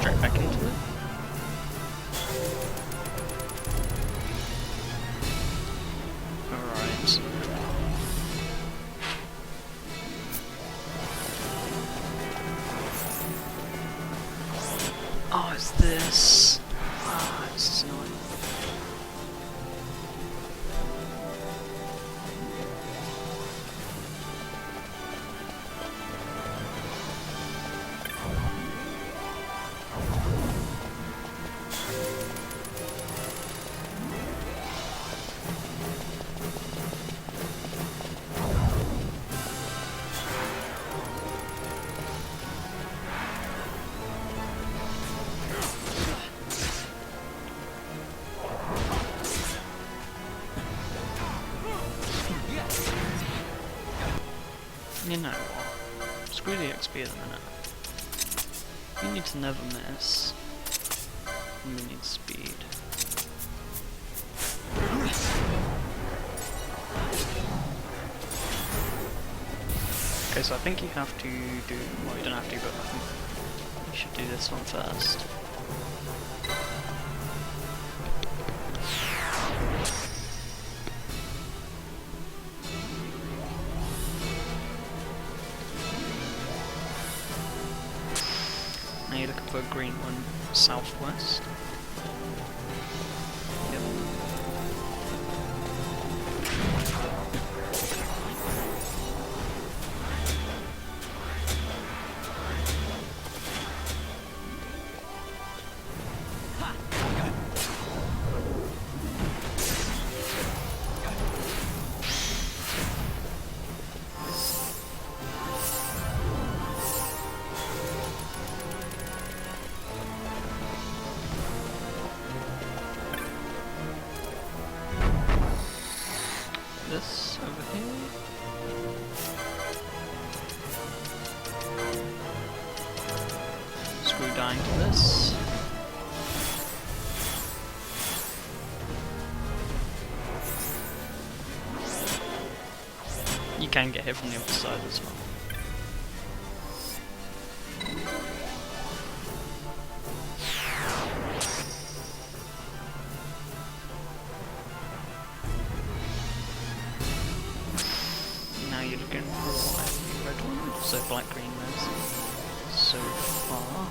straight back into it. Alright. Oh, it's this. Ah, this is annoying. You know what? Screw the XP at the minute. You need to never miss. And we need speed. Okay, so I think you have to do... well, you don't have to, but I think you should do this one first. Now you're looking for a green one southwest. Yep. This over here. Screw dying to this. You can get hit from the other side as well. Now you're looking for a red one, so black, green, red. So far.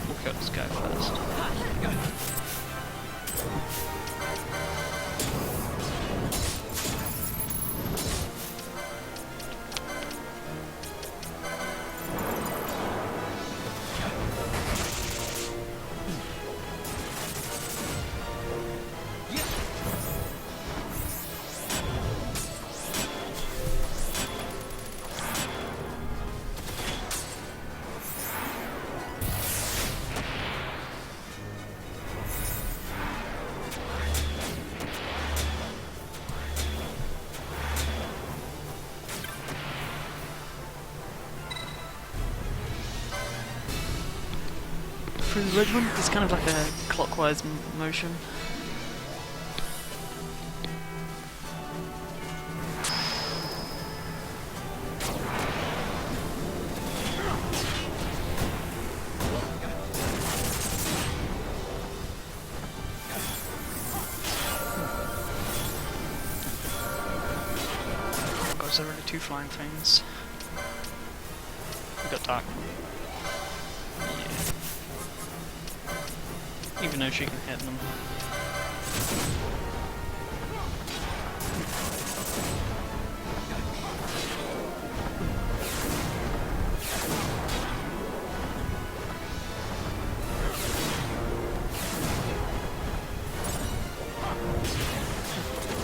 We'll kill this guy first. Through the red one, it's kind of like a clockwise motion. God, is there really two flying things? We got dark. Even though she can hit them.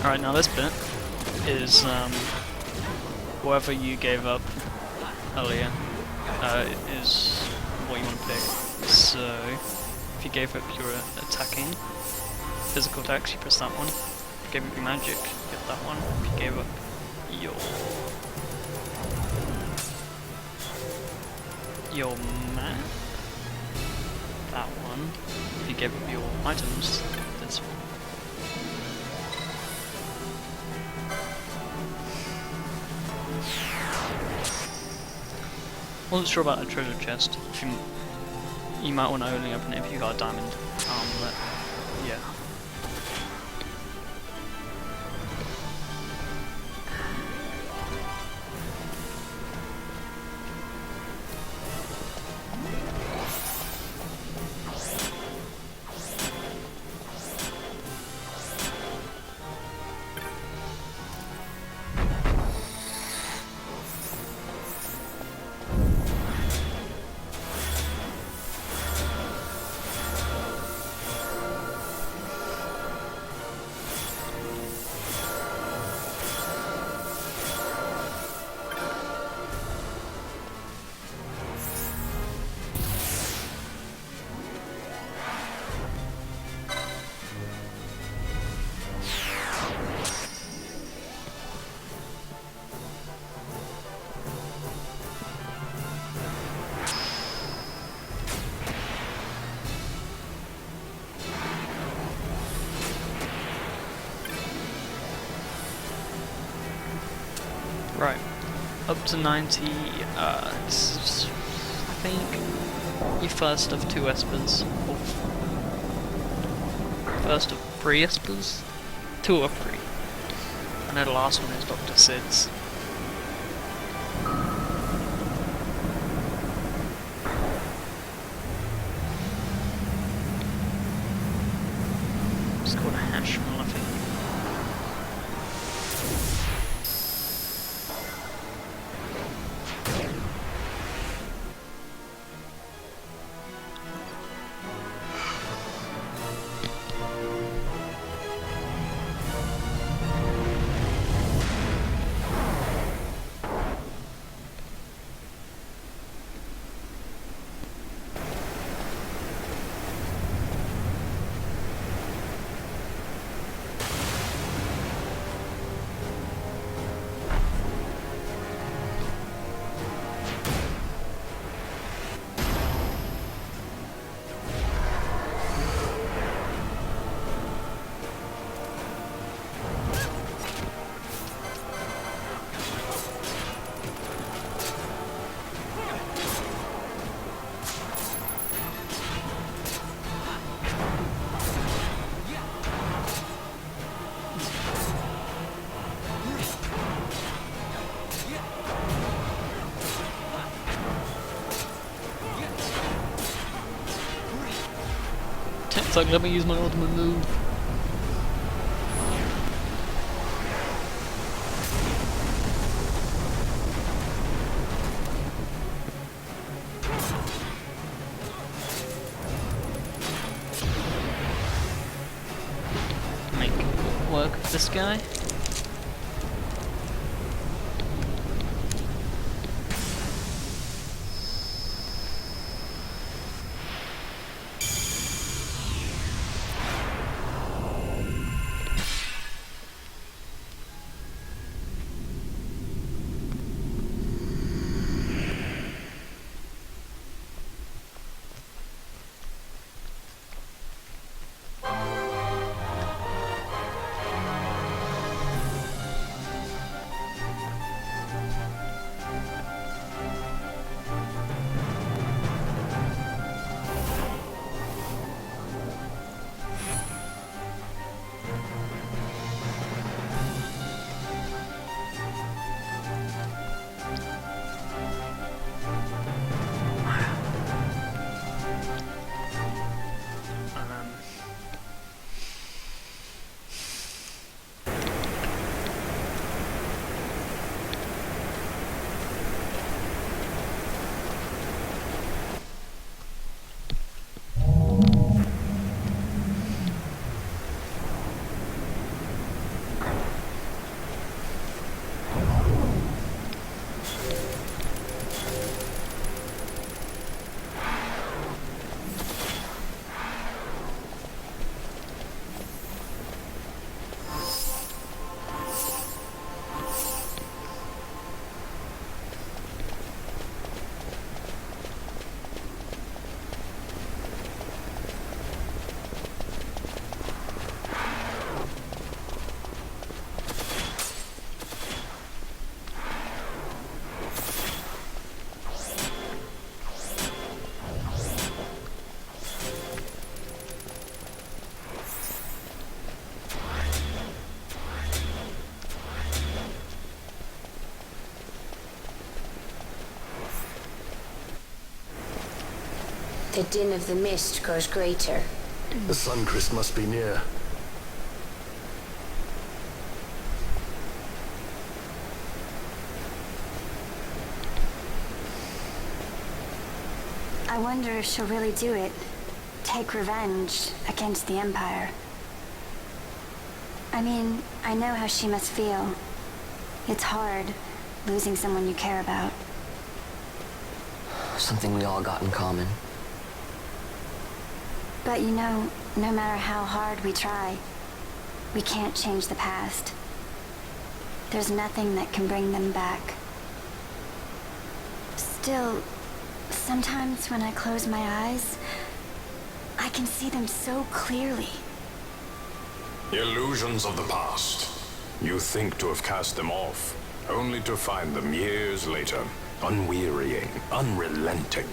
Alright, now this bit is whatever you gave up earlier is what you want to pick. So if you gave up your attacking physical attacks, you press that one. gave up your magic, get that one. If you gave up your map, that one. If you gave up your items, this one. Wasn't sure about a treasure chest. You might want to only open it if you got a diamond armlet. Yeah. Right, up to 90, this is, I think, your first of 2 espers, or first of 3 espers? 2 or 3. I know the last one is Dr. Sid's. It's called a hash mill, I think. It's like, let me use my ultimate move. Make work of this guy. The din of the mist grows greater. The Suncrest must be near. I wonder if she'll really do it. Take revenge against the Empire. I mean, I know how she must feel. It's hard, losing someone you care about. Something we all got in common. But you know, no matter how hard we try, we can't change the past. There's nothing that can bring them back. Still, sometimes when I close my eyes, I can see them so clearly. Illusions of the past. You think to have cast them off, only to find them years later, unwearying, unrelenting.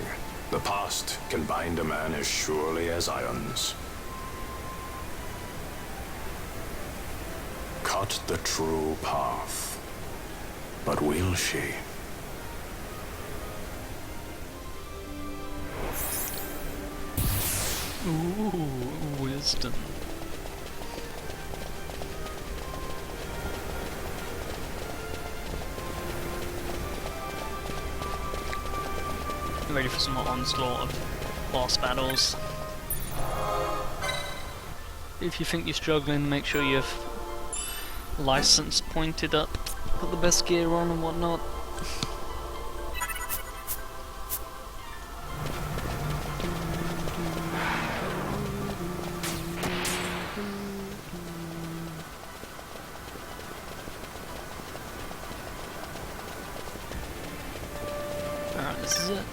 The past can bind a man as surely as irons. Cut the true path. But will she? Ooh, wisdom. Ready for some more onslaught of boss battles. If you think you're struggling, make sure you have license pointed up, put the best gear on and whatnot. Alright, this is it.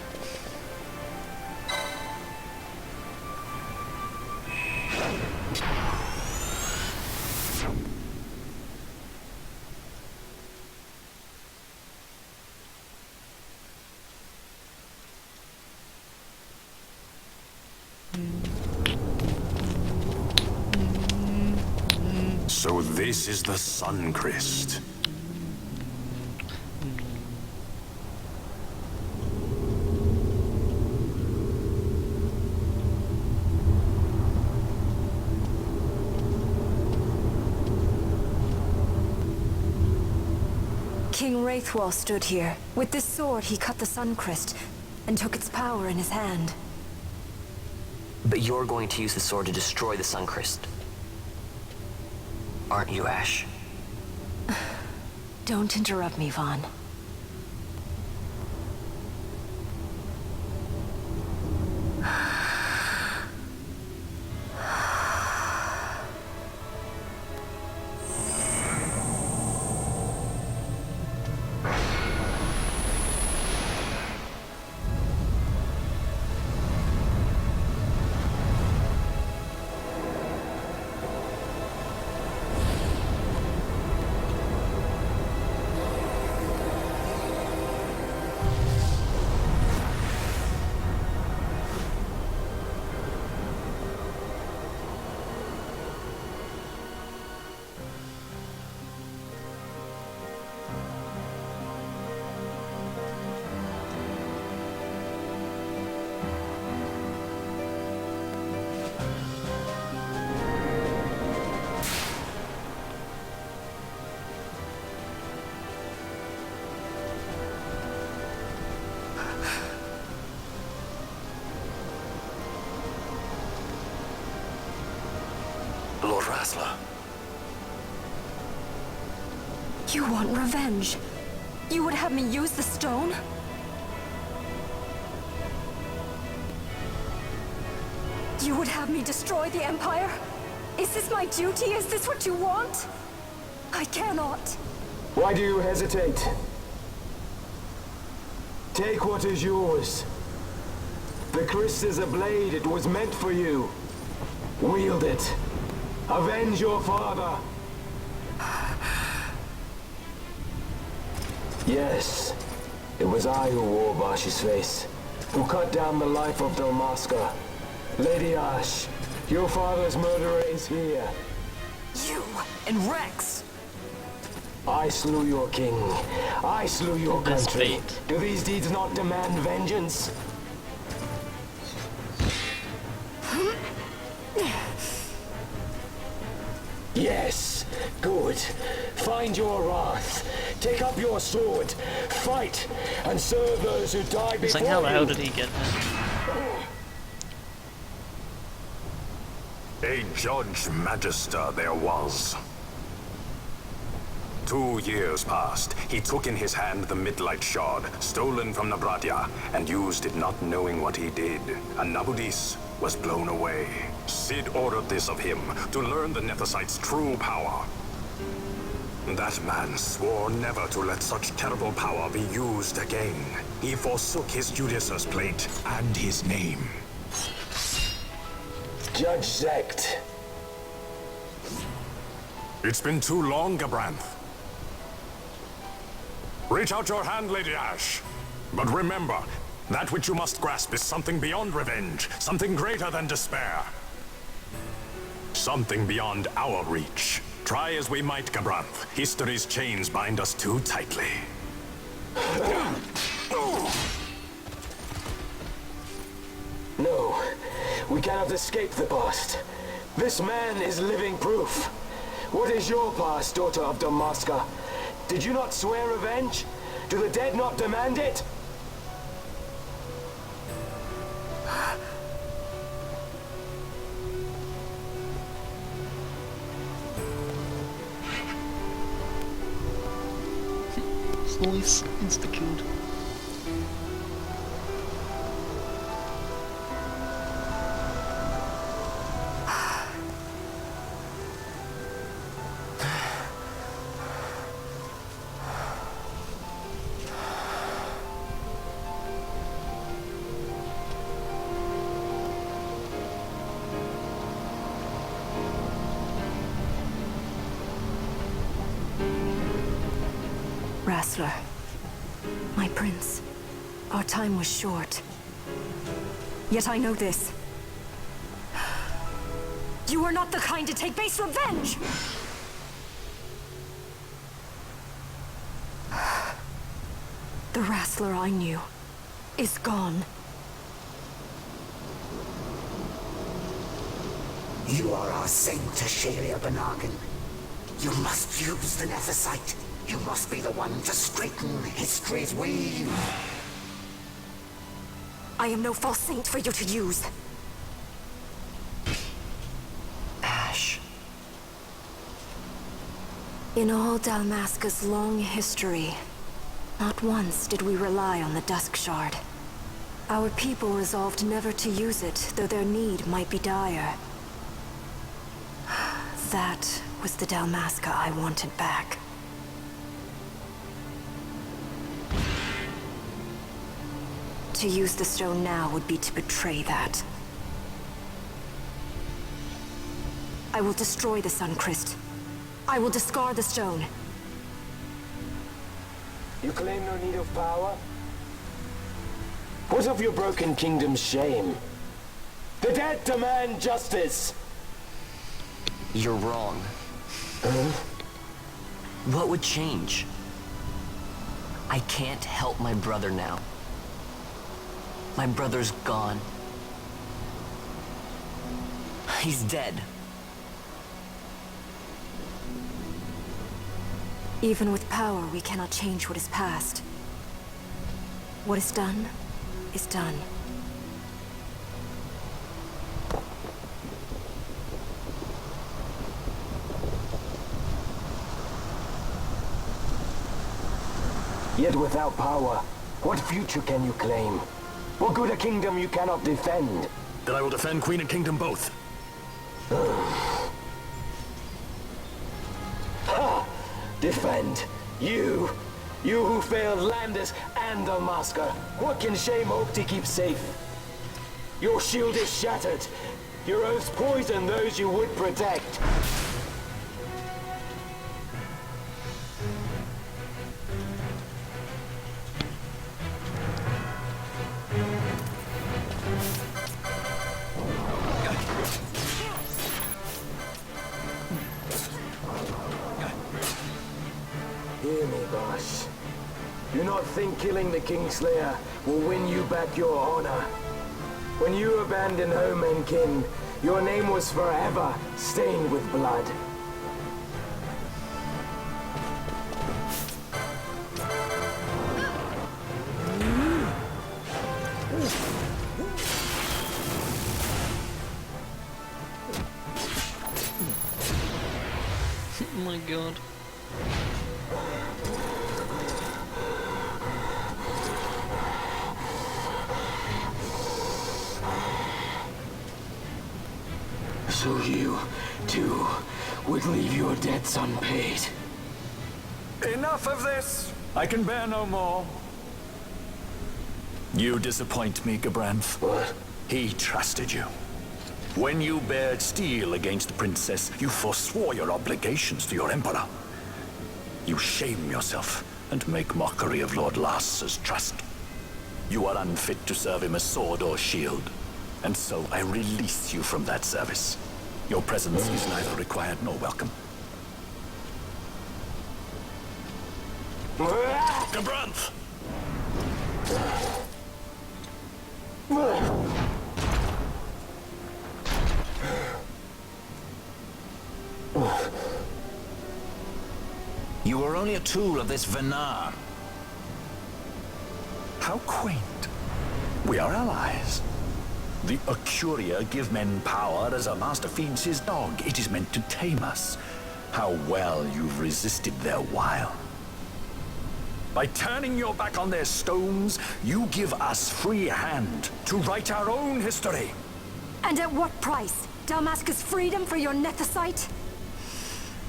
So this is the Suncrest. King Wraithwall stood here. With this sword, he cut the Suncrest and took its power in his hand. But you're going to use the sword to destroy the Suncrest. Aren't you, Ash? Don't interrupt me, Vaughn. Lord Rasler. You want revenge? You would have me use the stone? You would have me destroy the Empire? Is this my duty? Is this what you want? I cannot. Why do you hesitate? Take what is yours. The Christ is a blade. It was meant for you. Wield it. Avenge your father. Yes, it was I who wore Bashi's face, who cut down the life of Dalmasca. Lady Ash, your father's murderer is here. You and Rex! I slew your king. I slew your This country. fate. Do these deeds not demand vengeance? Yes, good. Find your wrath. Take up your sword. Fight, and serve those who die It's before like, how the you. hell did he get there? A Judge Magister there was. 2 years passed. He took in his hand the Midlight Shard, stolen from Nabratia, and used it not knowing what he did. And Nabudis was blown away. Sid ordered this of him, to learn the Nethicite's true power. That man swore never to let such terrible power be used again. He forsook his Judaser's plate and his name. Judge Zect. It's been too long, Gabranth. Reach out your hand, Lady Ash. But remember, that which you must grasp is something beyond revenge, something greater than despair. Something beyond our reach. Try as we might, Gabranth, history's chains bind us too tightly. No, we cannot escape the past. This man is living proof. What is your past, daughter of Damaska? Did you not swear revenge? Do the dead not demand it? Voice insta-killed. Wrestler. My prince. Our time was short. Yet I know this. You are not the kind to take base revenge! The Wrestler I knew is gone. You are our saint, Tashalia Banargan. You must use the Nethicite. You must be the one to straighten history's weave. I am no false saint for you to use. Ash. In all Dalmasca's long history, not once did we rely on the Dusk Shard. Our people resolved never to use it, though their need might be dire. That was the Dalmasca I wanted back. To use the stone now would be to betray that. I will destroy the Sun Crest. I will discard the stone. You claim no need of power? What of your broken kingdom's shame? The dead demand justice! You're wrong. What would change? I can't help my brother now. My brother's gone. He's dead. Even with power, we cannot change what is past. What is done, is done. Yet without power, what future can you claim? What good a kingdom you cannot defend? Then I will defend Queen and Kingdom both. Ha! Defend? You? You who failed Landis and Dalmasca. What can shame hope to keep safe? Your shield is shattered. Your oaths poison those you would protect. Hear me, Bosh. Do not think killing the Kingslayer will win you back your honor. When you abandoned home and kin, your name was forever stained with blood. god. So you, too, would leave your debts unpaid. Enough of this! I can bear no more. You disappoint me, Gabranth. What? He trusted you. When you bared steel against the princess, you forswore your obligations to your emperor. You shame yourself and make mockery of Lord Lars's trust. You are unfit to serve him as sword or shield, and so I release you from that service. Your presence is neither required nor welcome. Gabranth! You are only a tool of this Venar. How quaint. We are allies. The Acuria give men power as a master feeds his dog. It is meant to tame us. How well you've resisted their wile. By turning your back on their stones, you give us free hand to write our own history. And at what price? Dalmasca's freedom for your nethicite?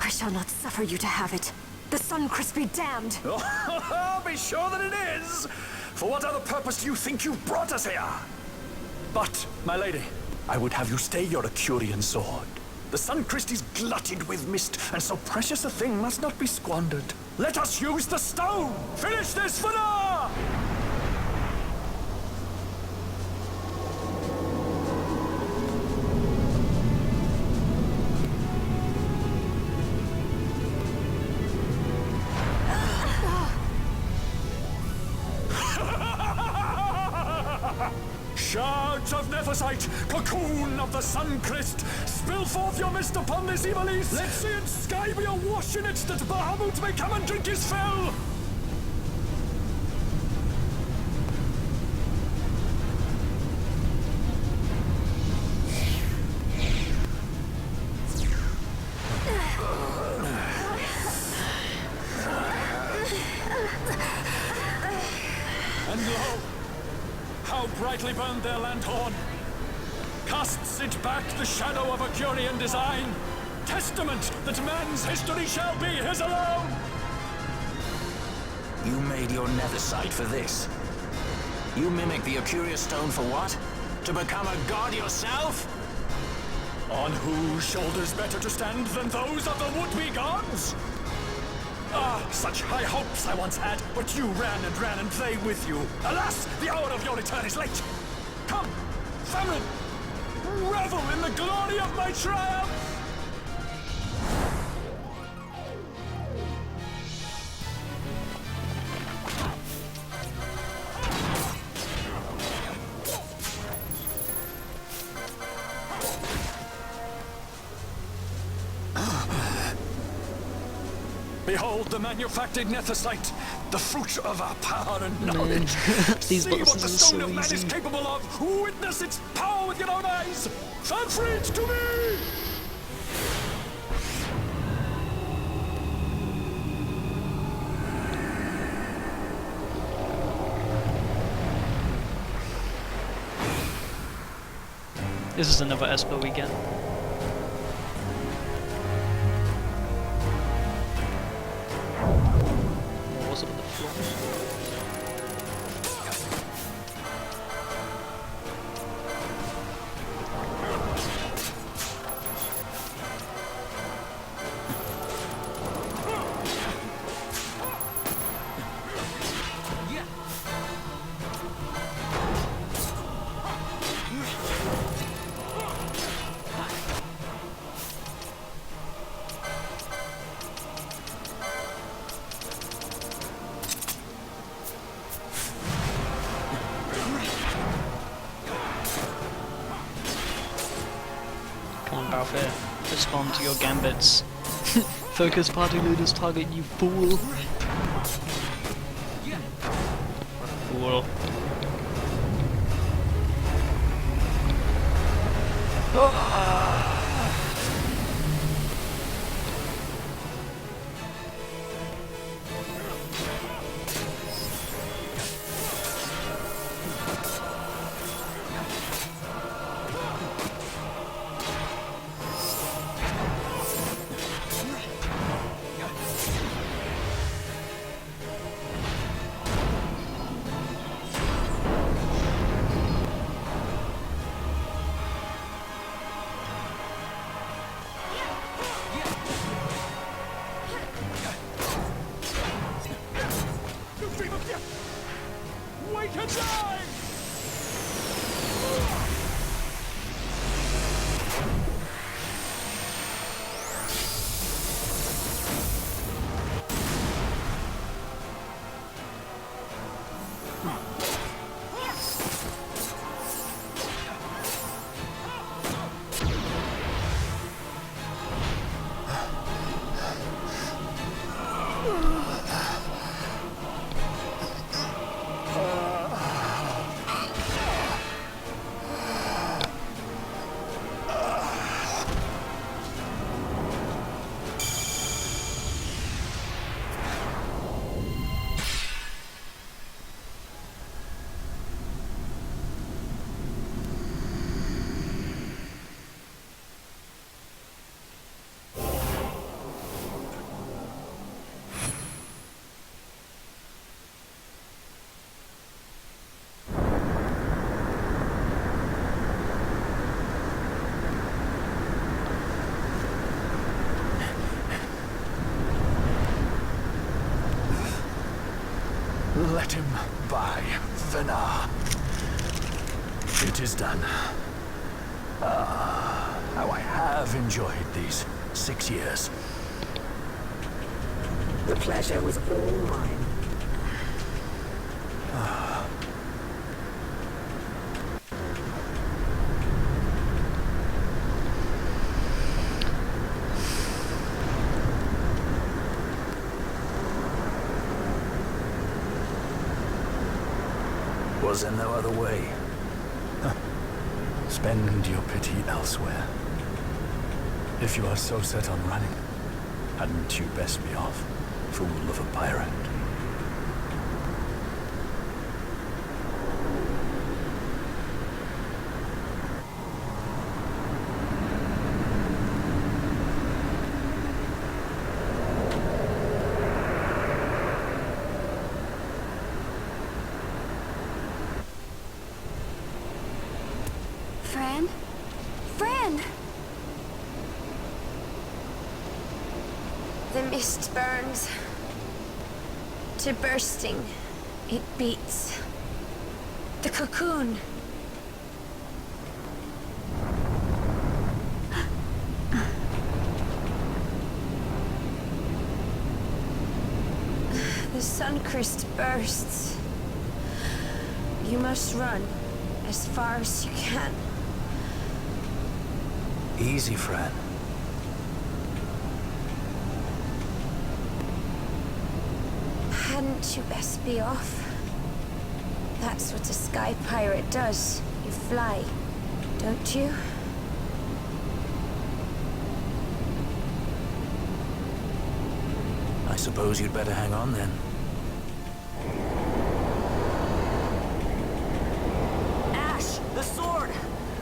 I shall not suffer you to have it. The Suncrest be damned! Be sure that it is! For what other purpose do you think you brought us here? But, my lady, I would have you stay your Acurian sword. The Suncrest is glutted with mist, and so precious a thing must not be squandered. Let us use the stone! Finish this for now! Shards of Nephesite, cocoon of the Suncrest, spill forth your mist upon this evil east. Let's see its sky be awash in it, that Bahamut may come and drink his fill. And lo, how brightly burned their lanthorn! Casts it back the shadow of a Curian design, testament that man's history shall be his alone! You made your nethicite for this. You mimic the Acuria stone for what? To become a god yourself? On whose shoulders better to stand than those of the would-be gods? Ah, such high hopes I once had, but you ran, and they with you. Alas, the hour of your return is late. Come, family, revel in the glory of my triumph! Behold the manufactured nethicite, the fruit of our power and knowledge. These See what bosses the are stone so of man is easy. capable of. Witness its power with your own eyes. Transfer it to me! This is another Esper we get. What was it with the floor? Come on, Balfour. Respond to your gambits. Focus party leaders target, you fool. Fool. Let him by, Venar. It is done. Ah, how I have enjoyed these 6 years. The pleasure was all mine. Was there no other way? Huh. Spend your pity elsewhere. If you are so set on running, hadn't you best be off, fool of a pirate? Fran? Fran! The mist burns to bursting. It beats. The cocoon. The Suncrist bursts. You must run as far as you can. Easy, Fran. Hadn't you best be off? That's what a sky pirate does. You fly, don't you? I suppose you'd better hang on then. Ash, the sword!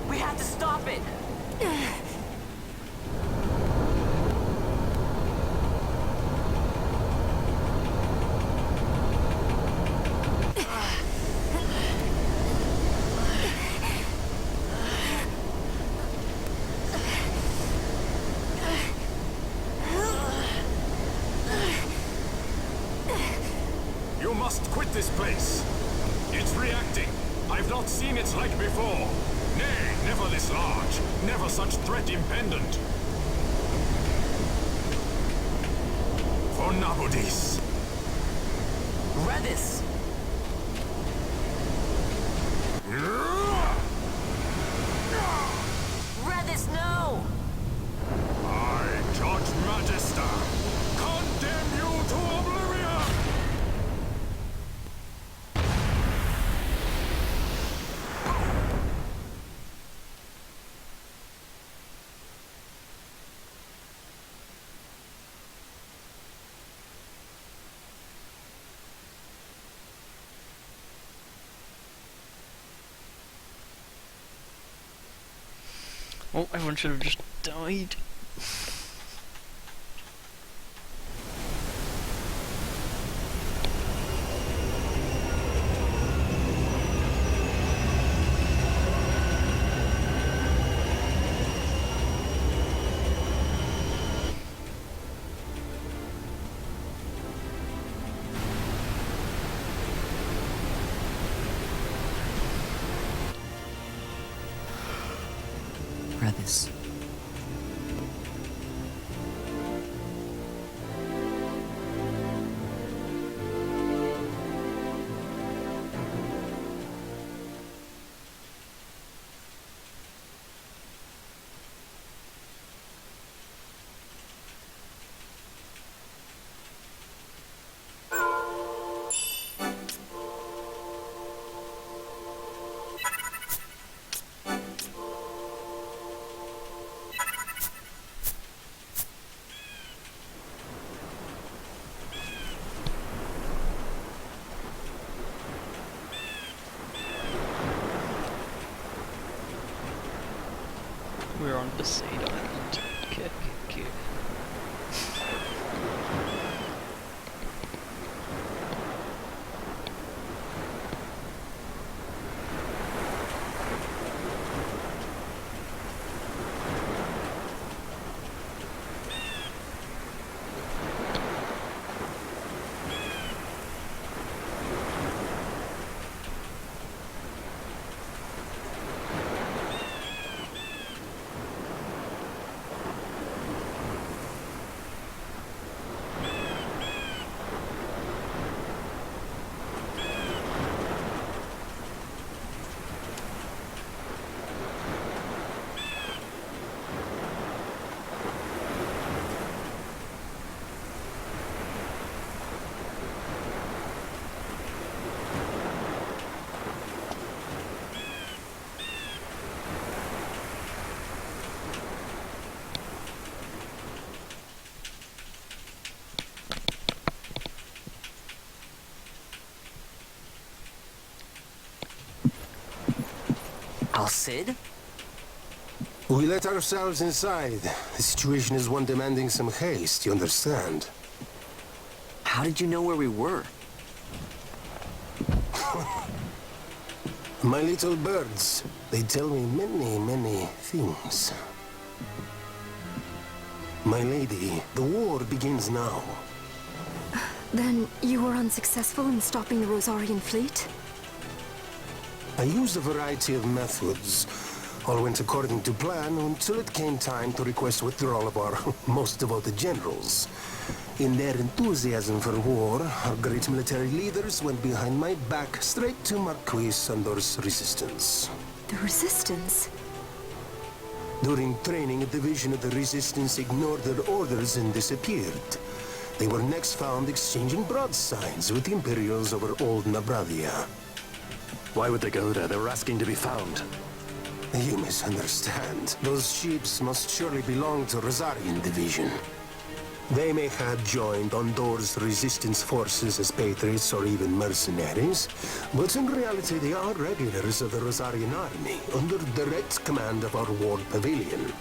We have to stop it! You must quit this place. It's reacting. I've not seen its like before. Nay, never this large. Never such threat impendent. For Nabudis. Redis! Redis, no! I, Judge Magister, condemn you to oblivion! Oh, everyone should have just died. The Seed Island. Cute. Sid? We let ourselves inside. The situation is one demanding some haste, you understand? How did you know where we were? My little birds, they tell me many things. My lady, the war begins now. Then you were unsuccessful in stopping the Rosarian fleet? I used a variety of methods. All went according to plan until it came time to request withdrawal of our most devoted generals. In their enthusiasm for war, our great military leaders went behind my back straight to Marquis Sandor's resistance. The Resistance? During training, a division of the Resistance ignored their orders and disappeared. They were next found exchanging broadsides with the Imperials over Old Nabradia. Why would they go there? They were asking to be found. You misunderstand. Those ships must surely belong to Rosarian Division. They may have joined Ondor's resistance forces as patriots or even mercenaries, but in reality they are regulars of the Rosarian army, under direct command of our ward pavilion.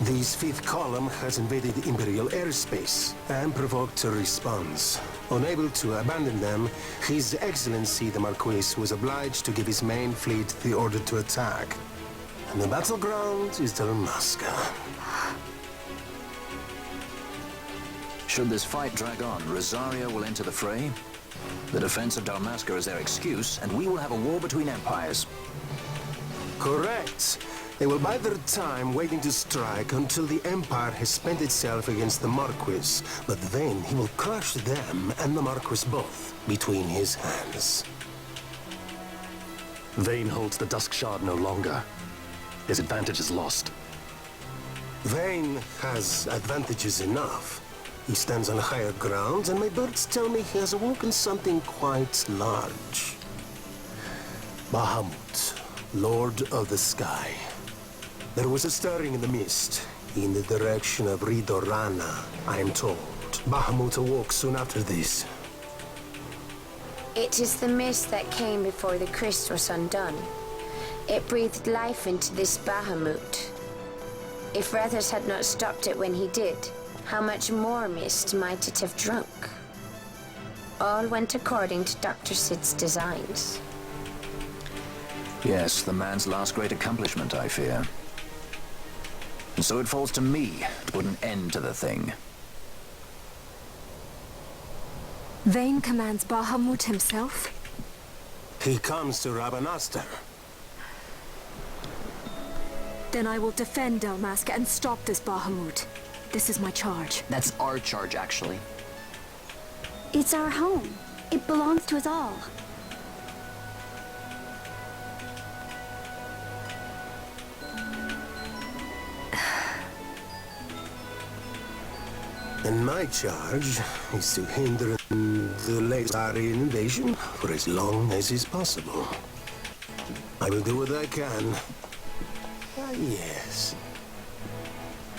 This fifth column has invaded Imperial airspace and provoked a response. Unable to abandon them, His Excellency the Marquis was obliged to give his main fleet the order to attack. And the battleground is Dalmasca. Should this fight drag on, Rosaria will enter the fray. The defense of Dalmasca is their excuse, and we will have a war between empires. Correct. They will bide their time waiting to strike until the Empire has spent itself against the Marquis. But then he will crush them and the Marquis both between his hands. Vayne holds the Dusk Shard no longer. His advantage is lost. Vayne has advantages enough. He stands on higher ground, and my birds tell me he has awoken something quite large. Bahamut, Lord of the Sky. There was a stirring in the mist, in the direction of Ridorana, I am told. Bahamut awoke soon after this. It is the mist that came before the crystal was undone. It breathed life into this Bahamut. If Rethus had not stopped it when he did, how much more mist might it have drunk? All went according to Dr. Sid's designs. Yes, the man's last great accomplishment, I fear. And so it falls to me to put an end to the thing. Vayne commands Bahamut himself? He comes to Rabanastar. Then I will defend Dalmasca and stop this Bahamut. This is my charge. That's our charge, actually. It's our home. It belongs to us all. And my charge is to hinder the latest Aryan invasion for as long as is possible. I will do what I can. Ah, yes.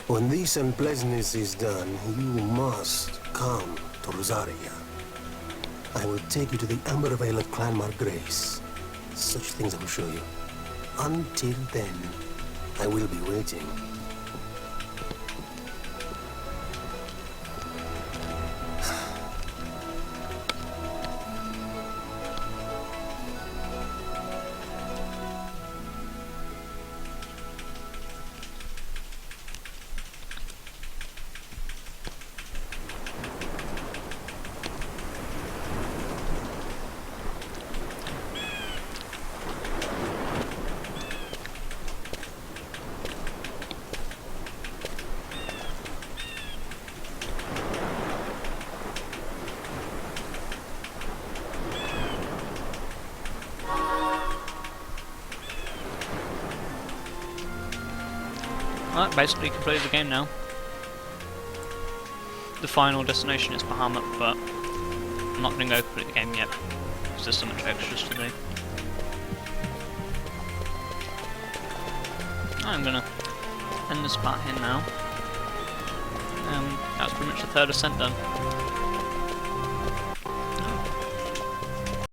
When this unpleasantness is done, you must come to Rosaria. I will take you to the Amber Vale of Clan Margrace. Such things I will show you. Until then, I will be waiting. Well, that basically completed the game now. The final destination is Bahamut, but I'm not going to go complete the game yet, because there's so much extras to do. I'm going to end this part here now. That's pretty much the third ascent done.